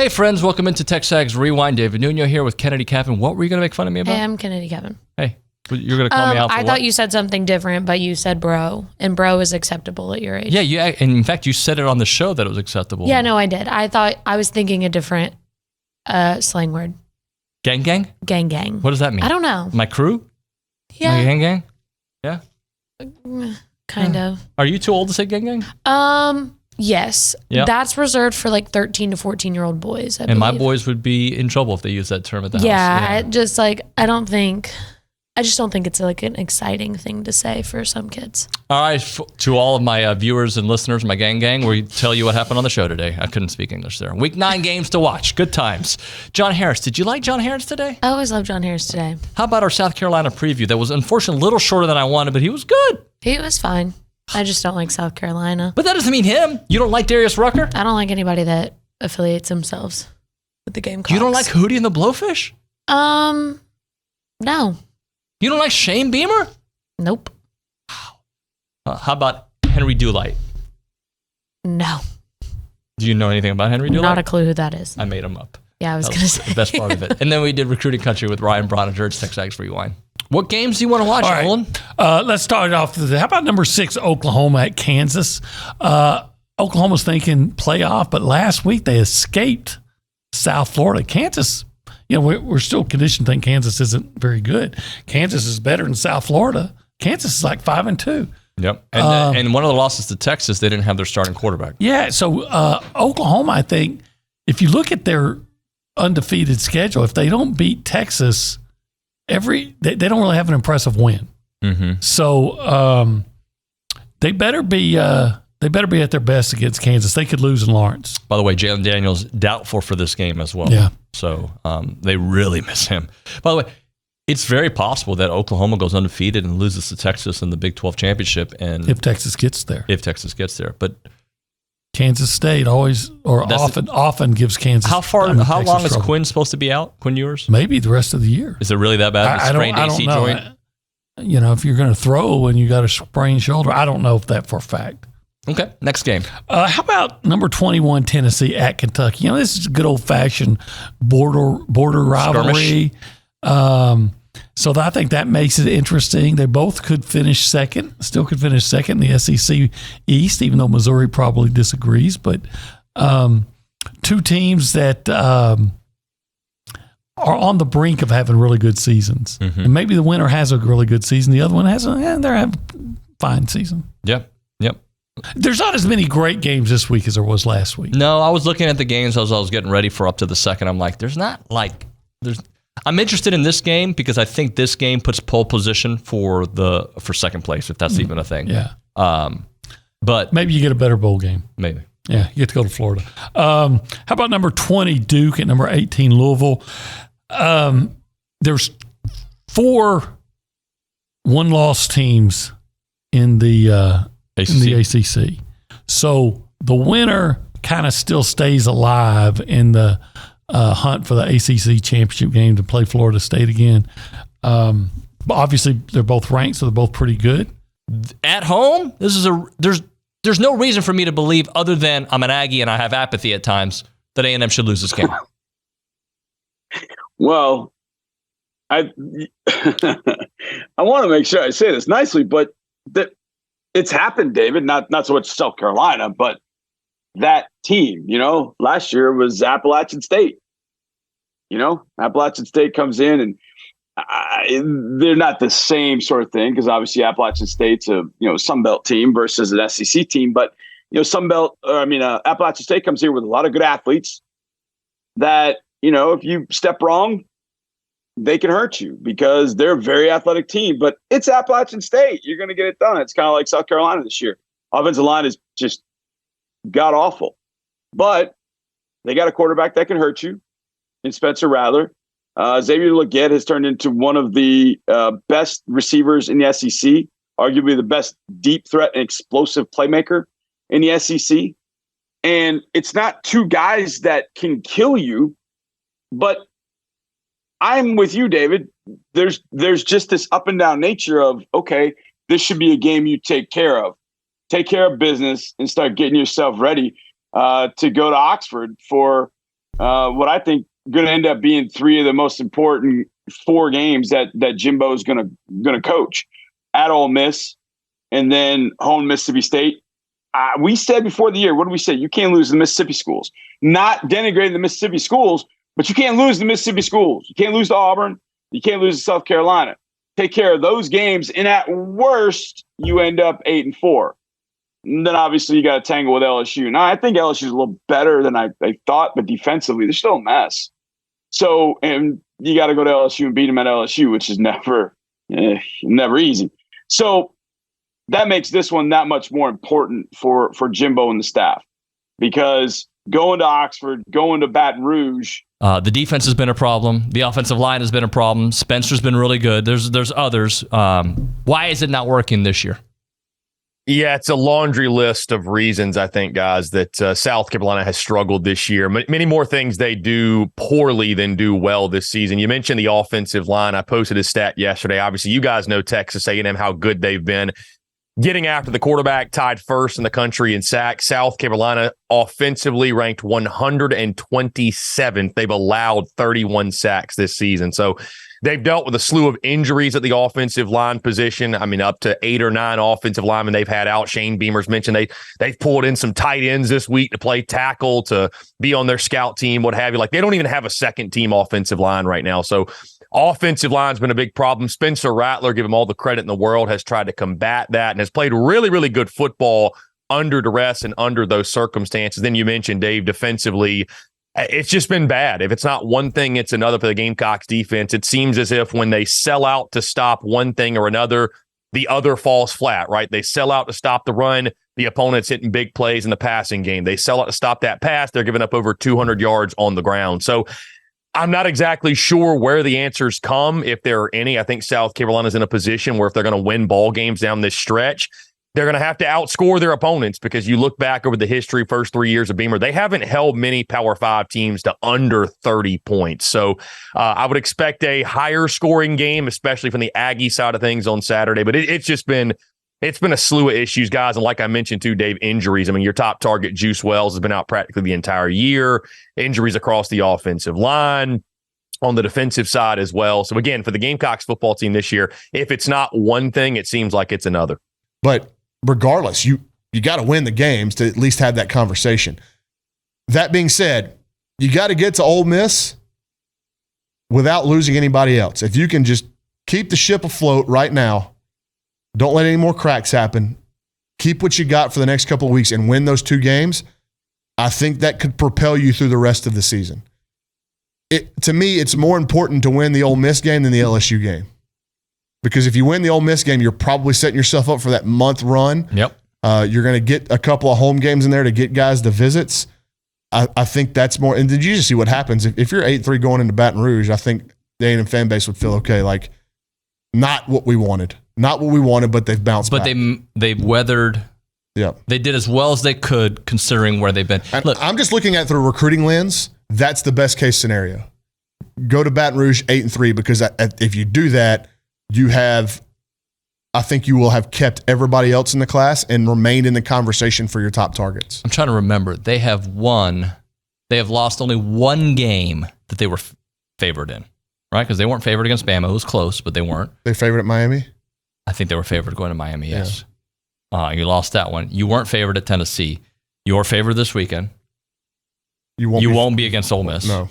Hey, friends. Welcome into TexAgs Rewind. David Nuno here with Kennedy Captain. What were you going to make fun of me about? Hey, I'm Kennedy Captain. Hey, you're going to call me out for I what? thought you said something different, but you said bro, and bro is acceptable at your age. Yeah, and in fact, you said it on the show that it was acceptable. Yeah, no, I did. I was thinking a different slang word. Gang gang? Gang gang. What does that mean? I don't know. My crew? Yeah. My gang gang? Yeah? Kind of. Are you too old to say gang gang? Yes. Yep. That's reserved for like 13 to 14-year-old boys, I And my believe. boys would be in trouble if they used that term at the house. I just don't think it's like an exciting thing to say for some kids. All right, to all of my viewers and listeners, my gang gang, we tell you what happened on the show today. I couldn't speak English there. Week 9 games to watch. Good times. John Harris. Did you like John Harris today? I always love John Harris today. How about our South Carolina preview? That was unfortunately a little shorter than I wanted, but he was good. He was fine. I just don't like South Carolina. But that doesn't mean him. You don't like Darius Rucker? I don't like anybody that affiliates themselves with the Gamecocks. You don't like Hootie and the Blowfish? No. You don't like Shane Beamer? Nope. How about Henry Dewlight? No. Do you know anything about Henry Dewlight? Not a clue who that is. I made him up. Yeah, I was going to say. The best part of it. And then we did Recruiting Country with Ryan Brauninger. It's TexAgs Rewind. What games do you want to watch, Nolan? Let's start off. How about number 6, Oklahoma at Kansas? Oklahoma's thinking playoff, but last week they escaped South Florida. Kansas, we're still conditioned to think Kansas isn't very good. Kansas is better than South Florida. Kansas is like 5-2. Yep. And one of the losses to Texas, they didn't have their starting quarterback. Yeah. So Oklahoma, I think, if you look at their undefeated schedule, if they don't beat Texas, they don't really have an impressive win. Mm-hmm. So they better be at their best against Kansas. They could lose in Lawrence. By the way, Jalen Daniels doubtful for this game as well. Yeah. So they really miss him. By the way, it's very possible that Oklahoma goes undefeated and loses to Texas in the Big 12 championship. And if Texas gets there. But Kansas State often gives Kansas. How long is Quinn supposed to be out? Quinn Ewers? Maybe the rest of the year. Is it really that bad? I don't know. Joint? If you're going to throw and you got a sprained shoulder, I don't know if that for a fact. Okay, next game. How about number 21 Tennessee at Kentucky? This is a good old fashioned border rivalry. So I think that makes it interesting. They both still could finish second in the SEC East, even though Missouri probably disagrees. But two teams that are on the brink of having really good seasons. Mm-hmm. And maybe the winner has a really good season. The other one they're having a fine season. Yep. There's not as many great games this week as there was last week. No, I was looking at the games as I was getting ready for up to the second. I'm like, I'm interested in this game because I think this game puts pole position for second place, if that's even a thing. Yeah. But maybe you get a better bowl game. Maybe. Yeah, you get to go to Florida. How about number 20 Duke at number 18 Louisville? There's 4 one-loss teams in the ACC. So the winner kind of still stays alive in the hunt for the ACC championship game to play Florida State again. But obviously, they're both ranked, so they're both pretty good. At home, there's no reason for me to believe, other than I'm an Aggie and I have apathy at times, that A&M should lose this game. Well, I want to make sure I say this nicely, but it's happened, David. Not so much South Carolina, but that team. Last year was Appalachian State. Appalachian State comes in, and they're not the same sort of thing because obviously Appalachian State's a Sun Belt team versus an SEC team. But Appalachian State comes here with a lot of good athletes that if you step wrong, they can hurt you because they're a very athletic team. But it's Appalachian State. You're going to get it done. It's kind of like South Carolina this year. Offensive line is just god awful, but they got a quarterback that can hurt you in Spencer Rattler. Xavier Legette has turned into one of the best receivers in the SEC, arguably the best deep threat and explosive playmaker in the SEC. And it's not 2 guys that can kill you, but I'm with you, David. There's just this up and down nature of, okay, this should be a game you take care of. Take care of business and start getting yourself ready to go to Oxford for what I think going to end up being 3 of the most important 4 games that Jimbo is going to coach at Ole Miss and then home Mississippi State. We said before the year, what did we say? You can't lose the Mississippi schools. Not denigrating the Mississippi schools, but you can't lose the Mississippi schools. You can't lose to Auburn. You can't lose to South Carolina. Take care of those games, and at worst, you end up 8-4. And then obviously you got to tangle with LSU. Now I think LSU is a little better than I thought, but defensively they're still a mess. So, and you got to go to LSU and beat them at LSU, which is never easy. So that makes this one that much more important for Jimbo and the staff, because going to Oxford, going to Baton Rouge. The defense has been a problem. The offensive line has been a problem. Spencer's been really good. There's others. Why is it not working this year? Yeah, it's a laundry list of reasons, I think, guys, that South Carolina has struggled this year. Many more things they do poorly than do well this season. You mentioned the offensive line. I posted a stat yesterday. Obviously, you guys know Texas A&M, how good they've been. Getting after the quarterback, tied first in the country in sacks. South Carolina offensively ranked 127th. They've allowed 31 sacks this season. So they've dealt with a slew of injuries at the offensive line position. I mean, up to 8 or 9 offensive linemen they've had out. Shane Beamer's mentioned they've pulled in some tight ends this week to play tackle, to be on their scout team, what have you. Like, they don't even have a second team offensive line right now. So offensive line's been a big problem. Spencer Rattler, give him all the credit in the world, has tried to combat that and has played really, really good football under duress and under those circumstances. Then you mentioned, Dave, defensively, it's just been bad. If it's not one thing, it's another for the Gamecocks defense. It seems as if when they sell out to stop one thing or another, the other falls flat, right? They sell out to stop the run, the opponent's hitting big plays in the passing game. They sell out to stop that pass, they're giving up over 200 yards on the ground. So I'm not exactly sure where the answers come, if there are any. I think South Carolina's in a position where if they're going to win ball games down this stretch, they're going to have to outscore their opponents, because you look back over the history, first 3 years of Beamer, they haven't held many Power 5 teams to under 30 points. So I would expect a higher scoring game, especially from the Aggie side of things on Saturday. But it's been a slew of issues, guys. And like I mentioned too, Dave, injuries. I mean, your top target, Juice Wells, has been out practically the entire year. Injuries across the offensive line, on the defensive side as well. So again, for the Gamecocks football team this year, if it's not one thing, it seems like it's another. But regardless, you got to win the games to at least have that conversation. That being said, you got to get to Ole Miss without losing anybody else. If you can just keep the ship afloat right now, don't let any more cracks happen, keep what you got for the next couple of weeks and win those 2 games, I think that could propel you through the rest of the season. To me, it's more important to win the Ole Miss game than the LSU game. Because if you win the Ole Miss game, you're probably setting yourself up for that month run. Yep. You're going to get a couple of home games in there to get guys the visits. I think that's more. And did you just see what happens? If you're 8-3 going into Baton Rouge, I think the A&M fan base would feel okay. Like, not what we wanted. Not what we wanted, but they've bounced back. But they've weathered. Yeah. They did as well as they could considering where they've been. Look, I'm just looking at it through a recruiting lens. That's the best case scenario. Go to Baton Rouge 8-3, because if you do that, I think you will have kept everybody else in the class and remained in the conversation for your top targets. I'm trying to remember. They have lost only one game that they were favored in, right? Because they weren't favored against Bama. It was close, but they weren't. They favored at Miami? I think they were favored going to Miami, yes. Yeah. You lost that one. You weren't favored at Tennessee. You are favored this weekend. You won't be against Ole Miss. No.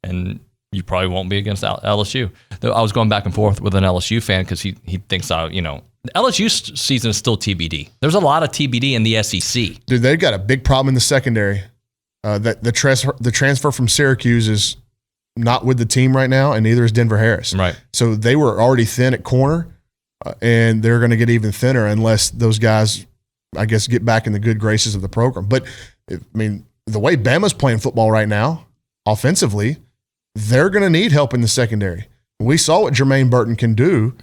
And you probably won't be against LSU. Though I was going back and forth with an LSU fan because he thinks, the LSU season is still TBD. There's a lot of TBD in the SEC. Dude, they've got a big problem in the secondary. The transfer from Syracuse is not with the team right now, and neither is Denver Harris. Right. So they were already thin at corner, and they're going to get even thinner unless those guys, I guess, get back in the good graces of the program. But, I mean, the way Bama's playing football right now, offensively, they're going to need help in the secondary. We saw what Jermaine Burton can do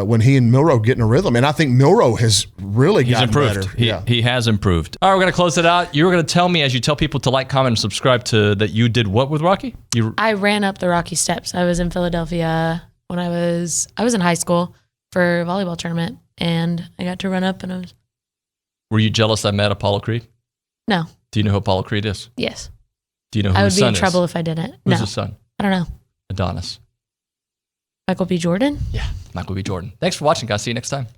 when he and Milroe get in a rhythm. And I think Milroe has really gotten improved. better. He has improved. All right, we're going to close it out. You were going to tell me, as you tell people to like, comment, and subscribe, that you did what with Rocky? I ran up the Rocky steps. I was in Philadelphia when I was in high school for a volleyball tournament, and I got to run up, and I was... Were you jealous I met Apollo Creed? No. Do you know who Apollo Creed is? Yes. Do you know who I would his be son in is? trouble if I didn't. Who's No, his son? I don't know. Adonis. Michael B. Jordan. Yeah, Michael B. Jordan. Thanks for watching, guys. See you next time.